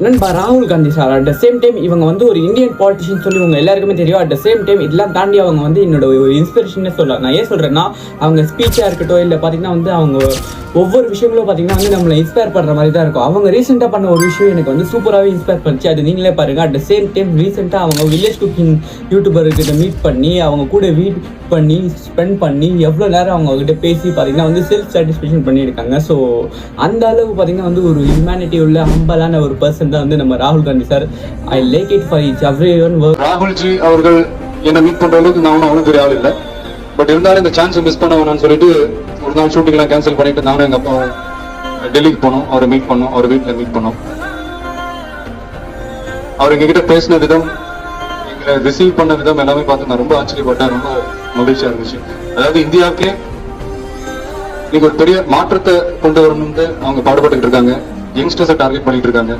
நண்பா ராகுல் Gandhi sir at the same time இவங்க வந்து ஒரு இந்தியன் பாலிட்டிஷியன் சொல்லி உங்க எல்லாருக்குமே தெரியும். அட் த சேம் டைம் இதெல்லாம் தாண்டி அவங்க வந்து என்னோட ஒரு இன்ஸ்பிரேஷனே சொல்லலாம். நான் ஏன் சொல்றேன்னா அவங்க ஸ்பீச்சாக இருக்கட்டும் இல்லை பார்த்தீங்கன்னா வந்து அவங்க ஒவ்வொரு விஷயங்களும் பார்த்தீங்கன்னா வந்து நம்மளை இன்ஸ்பயர் பண்ணுற மாதிரி தான் இருக்கும். அவங்க ரீசெண்டாக பண்ண ஒரு விஷயம் எனக்கு வந்து சூப்பராகவே இன்ஸ்பயர் பண்ணிச்சு. அது நீங்களே பாருங்க. அட் த சேம் டைம் ரீசெண்டாக அவங்க வில்லேஜ் குக்கிங் யூடியூபர்கிட்ட மீட் பண்ணி அவங்க கூட பண்ணி ஸ்பெண்ட் பண்ணி எவ்வளோ நேரம் அவங்க கிட்ட பேசி பார்த்தீங்கன்னா வந்து செல்ஃப் சாட்டிஸ்ஃபேக்ஷன் பண்ணியிருக்காங்க. ஸோ அந்த அளவுக்கு பார்த்தீங்கன்னா வந்து ஒரு ஹியூமனிட்டி உள்ள ஹம்பலான ஒரு பர்சன் தான் வந்து நம்ம ராகுல் Gandhi sir. I like it for it's everyone. ராகுல்ஜி அவர்கள் என்ன மீட் பண்ற அளவுக்கு நான் ஒன்றும் பெரிய ஆள் இல்லை. பட் இருந்தாலும் இந்த சான்ஸ் மிஸ் பண்ண வேணாம்னு சொல்லிட்டு ஒரு நாள் ஷூட்டிங்லாம் கேன்சல் பண்ணிட்டு நானும் எங்க அப்பா டெல்லிக்கு போனோம். அவரை மீட் பண்ணோம். அவர் வீட்டில் மீட் பண்ணோம். அவர் எங்ககிட்ட பேசின விதம், எங்களை ரிசீவ் பண்ண விதம் எல்லாமே பார்த்து நான் ரொம்ப ஆச்சரியப்பட்டேன். ரொம்ப மகிழ்ச்சியா இருந்துச்சு. அதாவது இந்தியாவுக்கே நீங்க ஒரு பெரிய மாற்றத்தை கொண்டு வரணும்னு அவங்க பாடுபட்டு இருக்காங்க. யங்ஸ்டர்ஸை டார்கெட் பண்ணிட்டு இருக்காங்க.